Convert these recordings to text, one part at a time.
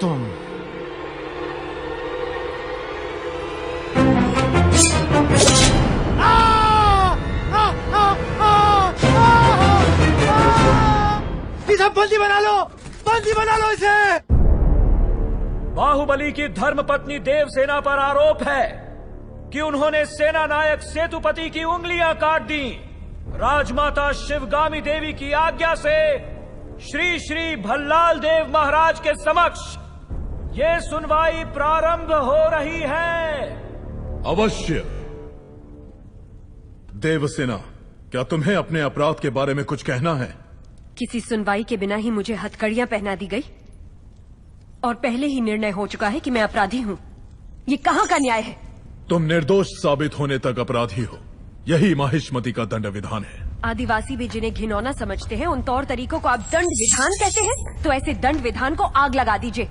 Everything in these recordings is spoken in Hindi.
तुम इसे बंदी बना लो, बंदी बना लो इसे। बाहुबली की धर्मपत्नी देवसेना पर आरोप है कि उन्होंने सेना नायक सेतुपति की उंगलियां काट दी। राजमाता शिवगामी देवी की आज्ञा से श्री श्री भल्लाल देव महाराज के समक्ष ये सुनवाई प्रारंभ हो रही है। अवश्य। देवसेना, क्या तुम्हें अपने अपराध के बारे में कुछ कहना है? किसी सुनवाई के बिना ही मुझे हथकड़ियां पहना दी गई और पहले ही निर्णय हो चुका है कि मैं अपराधी हूं। ये कहां का न्याय है? तुम निर्दोष साबित होने तक अपराधी हो, यही माहिष्मति का दंड विधान है। आदिवासी भी जिन्हें घिनौना समझते हैं, उन तौर तरीकों को आप दंड विधान कहते हैं? तो ऐसे दंड विधान को आग लगा दीजिए,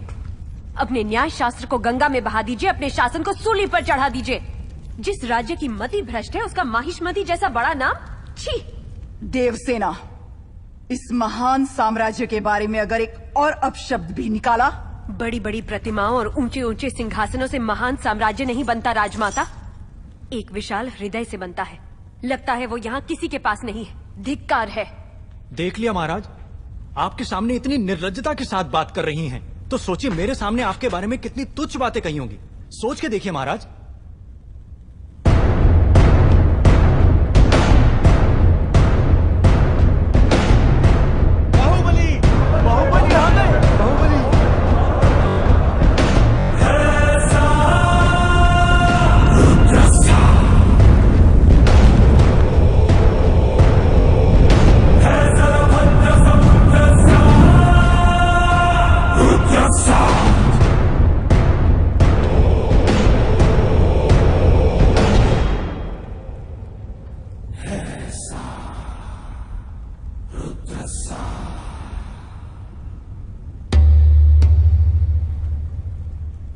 अपने न्याय शास्त्र को गंगा में बहा दीजिए, अपने शासन को सूली पर चढ़ा दीजिए। जिस राज्य की मति भ्रष्ट है उसका माहिष्मति जैसा बड़ा नाम, छी। देवसेना, इस महान साम्राज्य के बारे में अगर एक और अपशब्द भी निकाला। बड़ी बड़ी प्रतिमाओं और ऊंचे ऊंचे सिंहासनों से महान साम्राज्य नहीं बनता राजमाता, एक विशाल हृदय से बनता है। लगता है वो यहाँ किसी के पास नहीं है। धिक्कार है। देख लिया महाराज, आपके सामने इतनी निर्लज्जता के साथ बात कर रही हैं, तो सोचिए मेरे सामने आपके बारे में कितनी तुच्छ बातें कही होंगी। सोच के देखिए महाराज।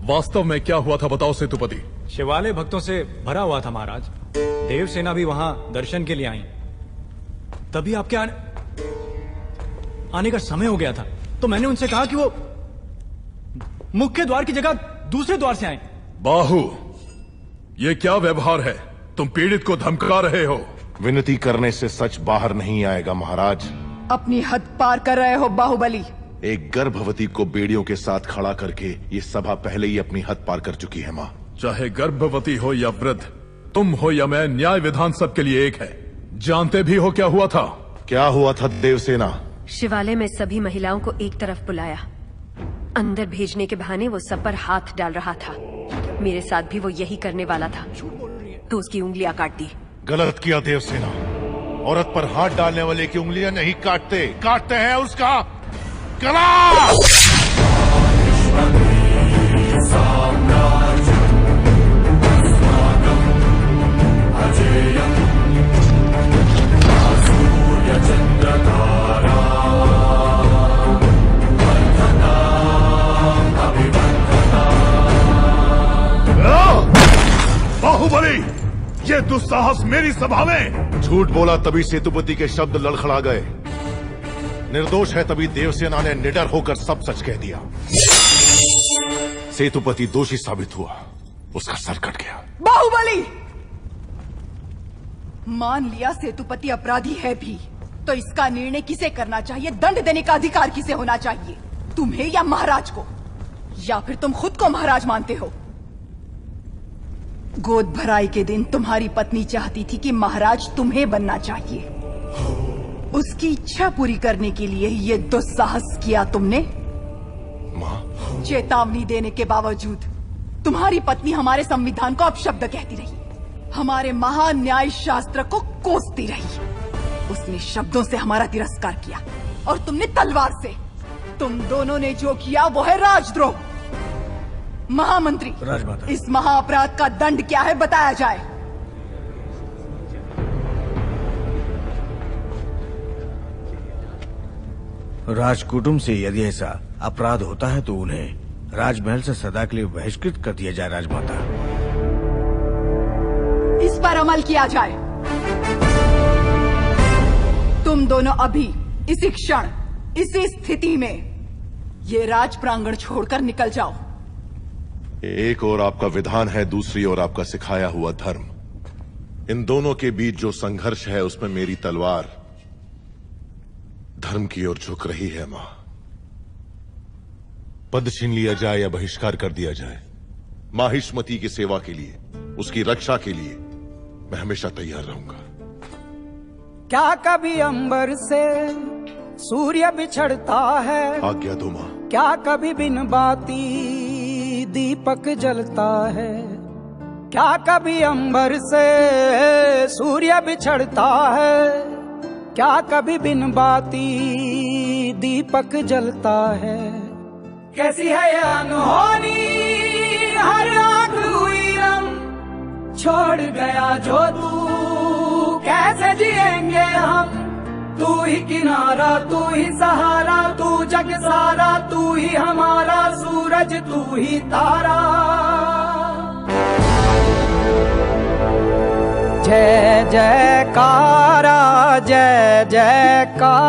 वास्तव में क्या हुआ था बताओ सेतुपति। शिवालय भक्तों से भरा हुआ था महाराज। देवसेना भी वहां दर्शन के लिए आई। तभी आपके आने का समय हो गया था, तो मैंने उनसे कहा कि वो मुख्य द्वार की जगह दूसरे द्वार से आए। बाहु, ये क्या व्यवहार है? तुम पीड़ित को धमका रहे हो। विनती करने से सच बाहर नहीं आएगा महाराज। अपनी हद पार कर रहे हो बाहुबली। एक गर्भवती को बेड़ियों के साथ खड़ा करके ये सभा पहले ही अपनी हद पार कर चुकी है माँ। चाहे गर्भवती हो या वृद्ध, तुम हो या मैं, न्याय विधान सबके लिए एक है। जानते भी हो क्या हुआ था? क्या हुआ था देवसेना? शिवालय में सभी महिलाओं को एक तरफ बुलाया, अंदर भेजने के बहाने वो सब पर हाथ डाल रहा था। मेरे साथ भी वो यही करने वाला था, तो उसकी उंगलियां काट दी। गलत किया देवसेना। औरत पर हाथ डालने वाले की उंगलियां नहीं काटते, काटते हैं उसका गला। बाहुबली, ये दुस्साहस मेरी सभा में। झूठ बोला तभी सेतुपति के शब्द लड़खड़ा गए। निर्दोष है तभी देवसेना ने निडर होकर सब सच कह दिया। सेतुपति दोषी साबित हुआ, उसका सर कट गया। बाहुबली, मान लिया सेतुपति अपराधी है भी, तो इसका निर्णय किसे करना चाहिए? दंड देने का अधिकार किसे होना चाहिए? तुम्हें या महाराज को? या फिर तुम खुद को महाराज मानते हो? गोद भराई के दिन तुम्हारी पत्नी चाहती थी कि महाराज तुम्हें बनना चाहिए। उसकी इच्छा पूरी करने के लिए ये दुस्साहस किया तुमने। माँ, चेतावनी देने के बावजूद तुम्हारी पत्नी हमारे संविधान को अपशब्द कहती रही, हमारे महान न्याय शास्त्र को कोसती रही। उसने शब्दों से हमारा तिरस्कार किया और तुमने तलवार से। तुम दोनों ने जो किया वो है राजद्रोह। महामंत्री, इस महाअपराध का दंड क्या है बताया जाए। राजकुटुंब से यदि ऐसा अपराध होता है तो उन्हें राजमहल से सदा के लिए बहिष्कृत कर दिया जाए। राजमाता, इस पर अमल किया जाए। तुम दोनों अभी, इसी क्षण, इसी स्थिति में ये राज प्रांगण छोड़कर निकल जाओ। एक और आपका विधान है, दूसरी ओर आपका सिखाया हुआ धर्म। इन दोनों के बीच जो संघर्ष है उसमें मेरी तलवार धर्म की ओर झुक रही है। मां, पद छीन लिया जाए या बहिष्कार कर दिया जाए, माहिष्मती की सेवा के लिए, उसकी रक्षा के लिए मैं हमेशा तैयार रहूंगा। क्या कभी अंबर से सूर्य बिछड़ता है? आज्ञा दो मां। क्या कभी बिन बाती दीपक जलता है? क्या कभी अंबर से सूर्य बिछड़ता है? क्या कभी बिन बाती दीपक जलता है? कैसी है ये अनहोनी, हर आंख हुई रम, छोड़ गया जो तू कैसे जिएंगे हम? तू ही किनारा, तू ही सहारा, तू जग सारा, तू ही हमारा सूरज, तू ही तारा। जय जयकारा, जय जयकार।